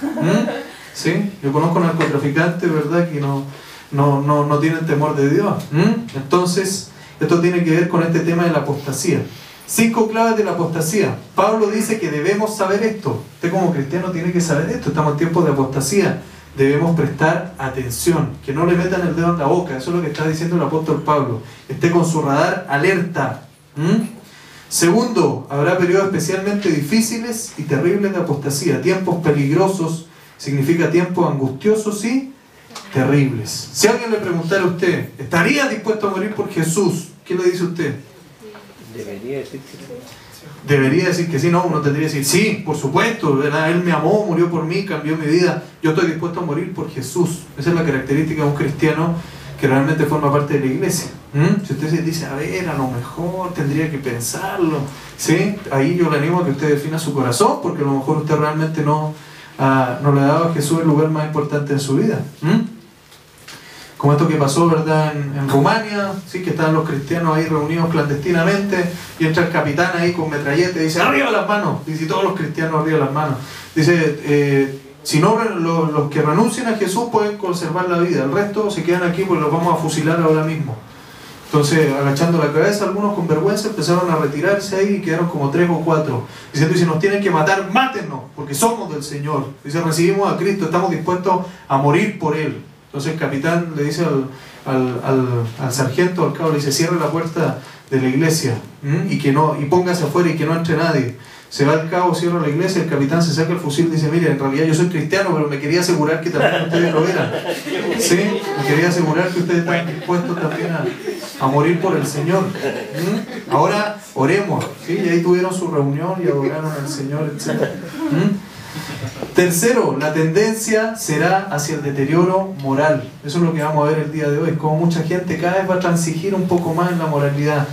¿Sí? Yo conozco narcotraficantes, ¿verdad?, que no tienen temor de Dios. Entonces, esto tiene que ver con este tema de la apostasía. 5 claves de la apostasía. Pablo dice que debemos saber esto. Usted como cristiano tiene que saber esto. Estamos en tiempos de apostasía. Debemos prestar atención. Que no le metan el dedo en la boca. Eso es lo que está diciendo el apóstol Pablo. Esté con su radar alerta. Segundo, habrá periodos especialmente difíciles y terribles de apostasía. Tiempos peligrosos significa tiempos angustiosos y terribles. Si alguien le preguntara a usted, ¿estaría dispuesto a morir por Jesús? ¿Qué le dice usted? Debería decir que sí. Debería decir que sí, no, uno tendría que decir, sí, por supuesto, ¿verdad? Él me amó, murió por mí, cambió mi vida, yo estoy dispuesto a morir por Jesús. Esa es la característica de un cristiano que realmente forma parte de la iglesia. Si usted se dice, a ver, a lo mejor tendría que pensarlo, ¿sí? Ahí yo le animo a que usted defina su corazón, porque a lo mejor usted realmente no le ha dado a Jesús el lugar más importante en su vida. Como esto que pasó, ¿verdad?, en Rumania, ¿sí?, que estaban los cristianos ahí reunidos clandestinamente y entra el capitán ahí con metralleta y dice, ¡arriba las manos! Dice, todos los cristianos arriba las manos. Dice, si no, los que renuncien a Jesús pueden conservar la vida, el resto se quedan aquí pues los vamos a fusilar ahora mismo. Entonces, agachando la cabeza, algunos con vergüenza empezaron a retirarse ahí y quedaron como 3 o 4. Diciendo, y si nos tienen que matar, mátennos, porque somos del Señor. Dice, recibimos a Cristo, estamos dispuestos a morir por Él. Entonces el capitán le dice al sargento, al cabo, le dice, cierre la puerta de la iglesia y póngase afuera y que no entre nadie. Se va al cabo, cierra la iglesia, el capitán se saca el fusil y dice, mire, en realidad yo soy cristiano, pero me quería asegurar que también ustedes lo eran. Sí, me quería asegurar que ustedes están dispuestos también a morir por el Señor. Ahora oremos. ¿Sí? Y ahí tuvieron su reunión y adoraron al Señor, etc. Tercero, la tendencia será hacia el deterioro moral. Eso es lo que vamos a ver el día de hoy. Como mucha gente cada vez va a transigir un poco más en la moralidad.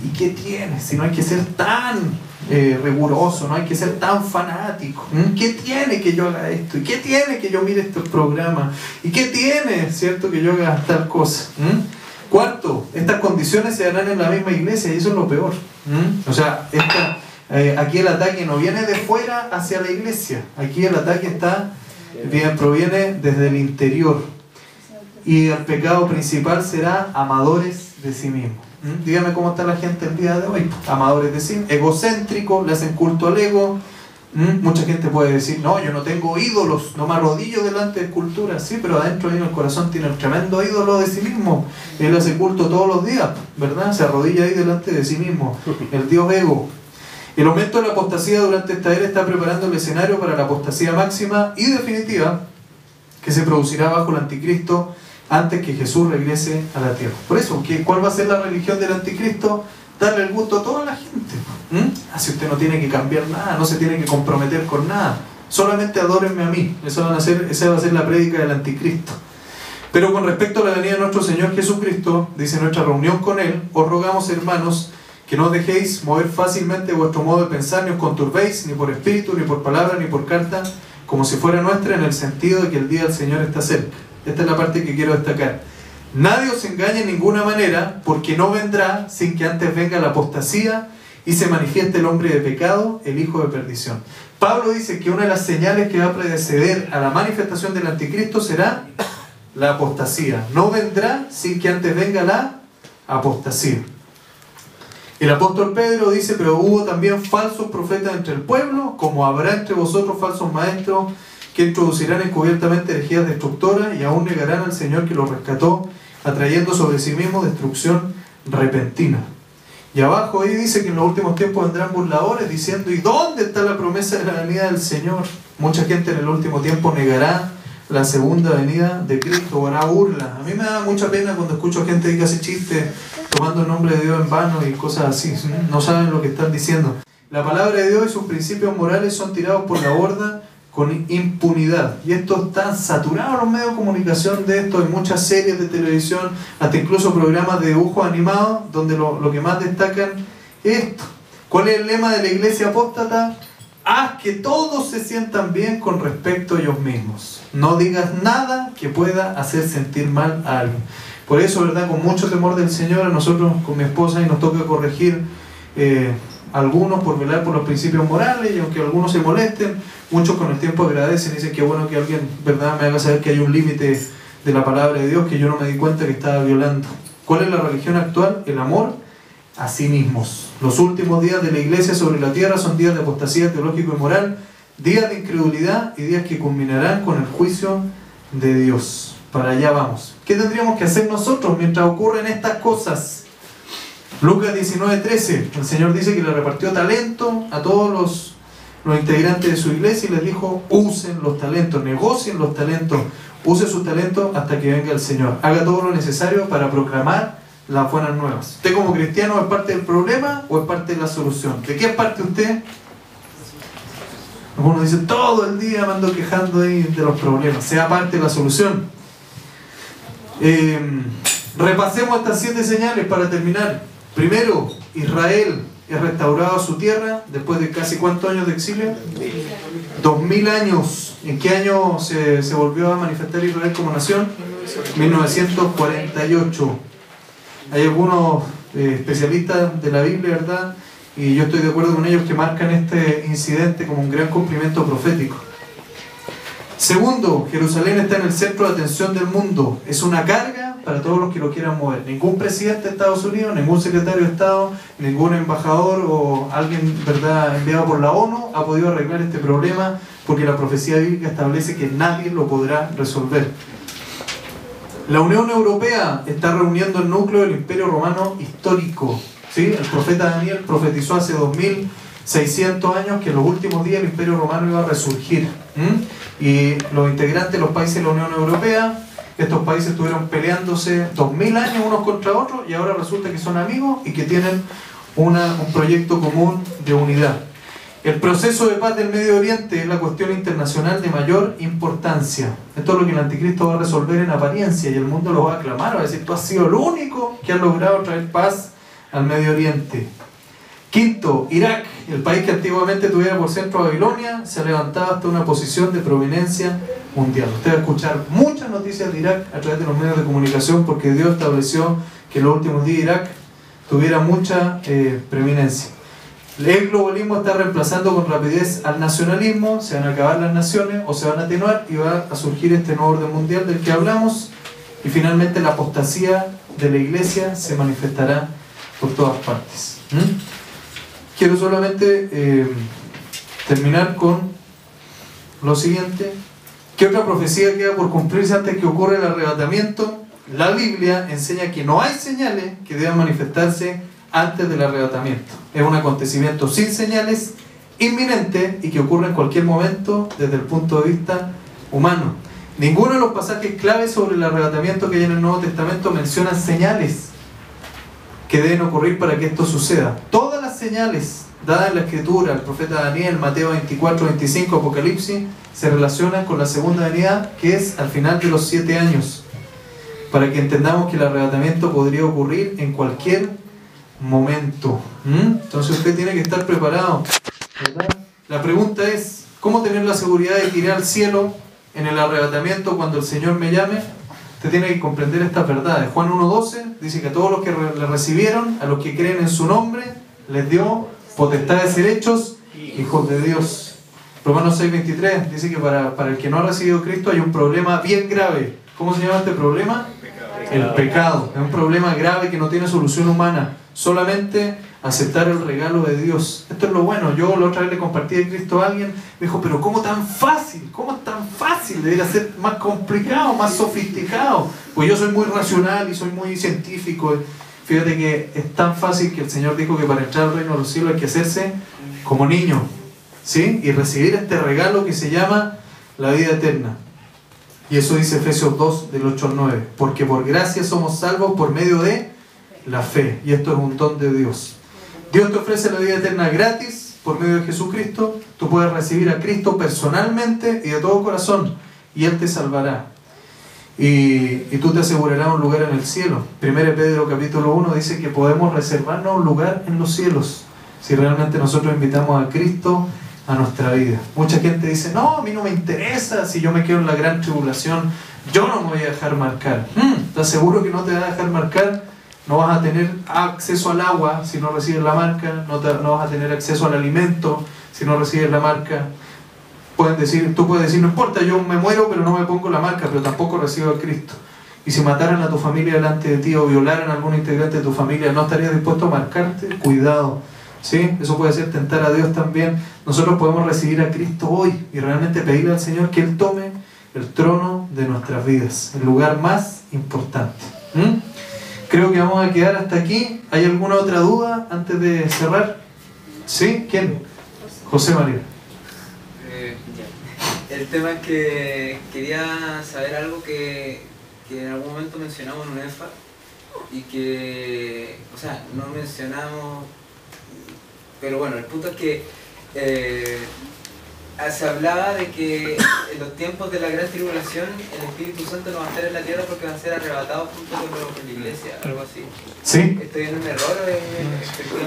¿Y qué tiene? Si no hay que ser tan riguroso, no hay que ser tan fanático. ¿Qué tiene que yo haga esto? ¿Y qué tiene que yo mire estos programas? ¿Y qué tiene, cierto, que yo haga tal cosa? Cuarto, estas condiciones se darán en la misma iglesia y eso es lo peor. O sea, aquí el ataque no viene de fuera hacia la iglesia. Aquí el ataque proviene desde el interior. Y el pecado principal será amadores de sí mismos. Dígame cómo está la gente el día de hoy. Amadores de sí, egocéntricos, le hacen culto al ego. Mucha gente puede decir, no, yo no tengo ídolos, no me arrodillo delante de esculturas. Sí, pero adentro ahí en el corazón tiene el tremendo ídolo de sí mismo. Él hace culto todos los días, ¿verdad? Se arrodilla ahí delante de sí mismo. El dios ego. El aumento de la apostasía durante esta era está preparando el escenario para la apostasía máxima y definitiva que se producirá bajo el anticristo antes que Jesús regrese a la tierra. Por eso, ¿cuál va a ser la religión del anticristo? Darle el gusto a toda la gente. Así usted no tiene que cambiar nada, no se tiene que comprometer con nada. Solamente adórenme a mí. Esa va a ser la prédica del anticristo. Pero con respecto a la venida de nuestro Señor Jesucristo, dice nuestra reunión con Él, os rogamos, hermanos, que no os dejéis mover fácilmente vuestro modo de pensar, ni os conturbéis, ni por espíritu, ni por palabra, ni por carta, como si fuera nuestra, en el sentido de que el día del Señor está cerca. Esta es la parte que quiero destacar. Nadie os engañe en ninguna manera, porque no vendrá sin que antes venga la apostasía y se manifieste el hombre de pecado, el hijo de perdición. Pablo dice que una de las señales que va a preceder a la manifestación del anticristo será la apostasía. No vendrá sin que antes venga la apostasía. El apóstol Pedro dice, pero hubo también falsos profetas entre el pueblo, como habrá entre vosotros falsos maestros, que introducirán encubiertamente herejías destructoras y aún negarán al Señor que los rescató, atrayendo sobre sí mismo destrucción repentina. Y abajo ahí dice que en los últimos tiempos vendrán burladores diciendo, ¿y dónde está la promesa de la venida del Señor? Mucha gente en el último tiempo negará la segunda venida de Cristo, o hará burla. A mí me da mucha pena cuando escucho gente que hace chistes tomando el nombre de Dios en vano y cosas así. No saben lo que están diciendo. La palabra de Dios y sus principios morales son tirados por la borda con impunidad. Y esto está saturado en los medios de comunicación de esto. Hay muchas series de televisión, hasta incluso programas de dibujos animados, donde lo que más destacan es esto. ¿Cuál es el lema de la iglesia apóstata? Haz que todos se sientan bien con respecto a ellos mismos. No digas nada que pueda hacer sentir mal a alguien. Por eso, ¿verdad? Con mucho temor del Señor, a nosotros con mi esposa y nos toca corregir algunos por velar por los principios morales, y aunque algunos se molesten, muchos con el tiempo agradecen y dicen que bueno que alguien, ¿verdad?, me haga saber que hay un límite de la palabra de Dios que yo no me di cuenta que estaba violando. ¿Cuál es la religión actual? El amor a sí mismos. Los últimos días de la iglesia sobre la tierra son días de apostasía teológico y moral, días de incredulidad y días que culminarán con el juicio de Dios. Para allá vamos. ¿Qué tendríamos que hacer nosotros mientras ocurren estas cosas? Lucas 19:13, el Señor dice que le repartió talento a todos los integrantes de su iglesia y les dijo, usen los talentos, negocien los talentos, use sus talentos hasta que venga el Señor. Haga todo lo necesario para proclamar las buenas nuevas. ¿Usted como cristiano es parte del problema o es parte de la solución? ¿De qué es parte usted? Algunos dicen, todo el día me ando quejando ahí de los problemas. Sea parte de la solución. Repasemos estas 7 señales para terminar. Primero, Israel es restaurado a su tierra después de casi ¿cuántos años de exilio? 2000 años. ¿En qué año se volvió a manifestar Israel como nación? 1948. Hay algunos especialistas de la Biblia, ¿verdad? Y yo estoy de acuerdo con ellos que marcan este incidente como un gran cumplimiento profético. Segundo, Jerusalén está en el centro de atención del mundo. Es una carga para todos los que lo quieran mover. Ningún presidente de Estados Unidos, ningún secretario de Estado, ningún embajador o alguien, ¿verdad?, enviado por la ONU ha podido arreglar este problema, porque la profecía bíblica establece que nadie lo podrá resolver. La Unión Europea está reuniendo el núcleo del Imperio Romano histórico, ¿sí? El profeta Daniel profetizó hace 2600 años que en los últimos días el Imperio Romano iba a resurgir. Y los integrantes de los países de la Unión Europea, estos países estuvieron peleándose 2000 años unos contra otros, y ahora resulta que son amigos y que tienen un proyecto común de unidad. El proceso de paz del Medio Oriente es la cuestión internacional de mayor importancia. Esto es lo que el anticristo va a resolver en apariencia, y el mundo lo va a aclamar, va a decir: tú has sido el único que ha logrado traer paz al Medio Oriente. Quinto, Irak, el país que antiguamente tuviera por centro Babilonia, se ha levantado hasta una posición de prominencia mundial. Usted va a escuchar muchas noticias de Irak a través de los medios de comunicación, porque Dios estableció que en los últimos días Irak tuviera mucha preeminencia. El globalismo está reemplazando con rapidez al nacionalismo, se van a acabar las naciones o se van a atenuar, y va a surgir este nuevo orden mundial del que hablamos, y finalmente la apostasía de la iglesia se manifestará por todas partes. Quiero solamente terminar con lo siguiente. ¿Qué otra profecía queda por cumplirse antes que ocurra el arrebatamiento? La Biblia enseña que no hay señales que deban manifestarse antes del arrebatamiento. Es un acontecimiento sin señales, inminente, y que ocurre en cualquier momento desde el punto de vista humano. Ninguno de los pasajes claves sobre el arrebatamiento que hay en el Nuevo Testamento mencionan señales que deben ocurrir para que esto suceda. Todas las señales dadas en la Escritura, el profeta Daniel, Mateo 24, 25, Apocalipsis, se relacionan con la segunda venida, que es al final de los 7 años, para que entendamos que el arrebatamiento podría ocurrir en cualquier momento. Entonces usted tiene que estar preparado, ¿verdad? La pregunta es: ¿cómo tener la seguridad de que iré al cielo en el arrebatamiento cuando el Señor me llame? Usted tiene que comprender estas verdades. Juan 1:12 dice que a todos los que le recibieron, a los que creen en su nombre, les dio potestad de ser hechos hijos de Dios. Romanos 6:23 dice que para el que no ha recibido a Cristo hay un problema bien grave. ¿Cómo se llama este problema? El pecado. Es un problema grave que no tiene solución humana. Solamente aceptar el regalo de Dios. Esto es lo bueno. Yo la otra vez le compartí de Cristo a alguien, me dijo: pero ¿cómo tan fácil? ¿Cómo es tan fácil? Debería ser más complicado, más sofisticado. Pues yo soy muy racional y soy muy científico. Fíjate que es tan fácil que el Señor dijo que para entrar al reino de los cielos hay que hacerse como niño, ¿sí? Y recibir este regalo que se llama la vida eterna. Y eso dice Efesios 2, del 8 al 9. Porque por gracia somos salvos por medio de la fe. Y esto es un don de Dios. Dios te ofrece la vida eterna gratis por medio de Jesucristo. Tú puedes recibir a Cristo personalmente y de todo corazón, y Él te salvará. Y tú te asegurarás un lugar en el cielo. 1 Pedro capítulo 1 dice que podemos reservarnos un lugar en los cielos si realmente nosotros invitamos a Cristo a nuestra vida. Mucha gente dice: no, a mí no me interesa, si yo me quedo en la gran tribulación, yo no me voy a dejar marcar. ¿Estás seguro que no te vas a dejar marcar? No vas a tener acceso al agua si no recibes la marca, no vas a tener acceso al alimento si no recibes la marca. Tú puedes decir: no importa, yo me muero pero no me pongo la marca, pero tampoco recibo a Cristo. Y si mataran a tu familia delante de ti o violaran a algún integrante de tu familia, ¿no estarías dispuesto a marcarte? Cuidado, ¿sí? Eso puede ser tentar a Dios también. Nosotros podemos recibir a Cristo hoy y realmente pedirle al Señor que Él tome el trono de nuestras vidas, el lugar más importante. Creo que vamos a quedar hasta aquí. ¿Hay alguna otra duda antes de cerrar? ¿Sí? ¿Quién? José María. El tema es que quería saber algo que en algún momento mencionamos en UNEFA y que, o sea, no mencionamos, pero bueno, el punto es que se hablaba de que en los tiempos de la gran tribulación el Espíritu Santo no va a estar en la tierra porque va a ser arrebatado junto con la iglesia, algo así. ¿Sí? ¿Estoy en un error?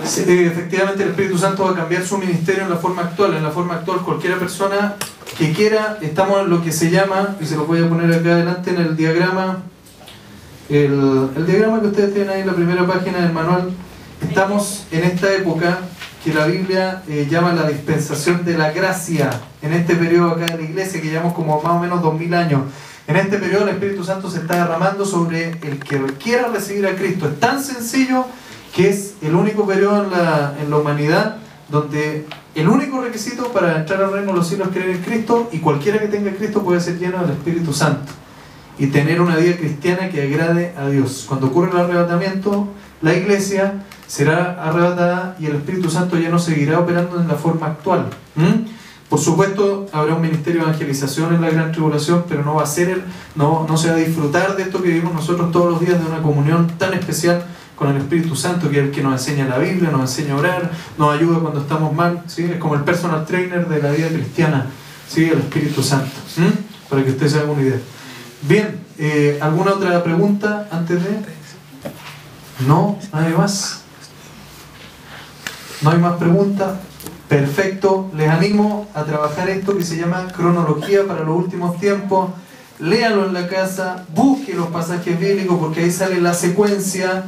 Sí, efectivamente el Espíritu Santo va a cambiar su ministerio en la forma actual. En la forma actual cualquiera persona que quiera, estamos en lo que se llama, y se lo voy a poner acá adelante en el diagrama, el diagrama que ustedes tienen ahí en la primera página del manual. Estamos en esta época que la Biblia llama la dispensación de la gracia, en este periodo acá de la iglesia que llevamos como más o menos 2000 años. En este periodo el Espíritu Santo se está derramando sobre el que quiera recibir a Cristo. Es tan sencillo que es el único periodo en la humanidad donde el único requisito para entrar al reino de los cielos es creer en Cristo, y cualquiera que tenga Cristo puede ser lleno del Espíritu Santo y tener una vida cristiana que agrade a Dios. Cuando ocurre el arrebatamiento, la iglesia será arrebatada y el Espíritu Santo ya no seguirá operando en la forma actual. Por supuesto, habrá un ministerio de evangelización en la gran tribulación, pero no va a ser no se va a disfrutar de esto que vivimos nosotros todos los días, de una comunión tan especial con el Espíritu Santo, que es el que nos enseña la Biblia, nos enseña a orar, nos ayuda cuando estamos mal, ¿sí? Es como el personal trainer de la vida cristiana, ¿sí? El Espíritu Santo, para que ustedes se hagan una idea. Bien, ¿alguna otra pregunta antes de...? ¿No? ¿Nadie más? ¿No hay más preguntas? Perfecto, les animo a trabajar esto que se llama cronología para los últimos tiempos. Léalo en la casa, busque los pasajes bíblicos, porque ahí sale la secuencia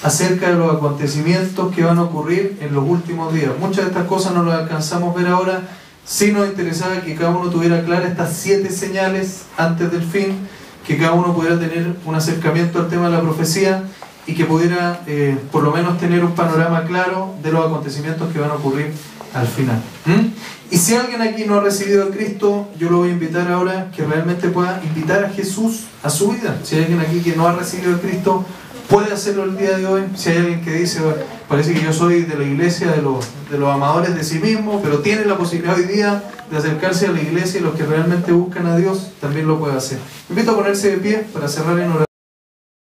acerca de los acontecimientos que van a ocurrir en los últimos días. Muchas de estas cosas no las alcanzamos a ver ahora. Sí nos interesaba que cada uno tuviera claras estas 7 señales antes del fin, que cada uno pudiera tener un acercamiento al tema de la profecía y que pudiera por lo menos tener un panorama claro de los acontecimientos que van a ocurrir al final. Y si alguien aquí no ha recibido a Cristo, yo lo voy a invitar ahora que realmente pueda invitar a Jesús a su vida. Si hay alguien aquí que no ha recibido a Cristo, puede hacerlo el día de hoy. Si hay alguien que dice, parece que yo soy de la iglesia de los amadores de sí mismo, pero tiene la posibilidad hoy día de acercarse a la iglesia, y los que realmente buscan a Dios también lo puede hacer. Me invito a ponerse de pie para cerrar en oración.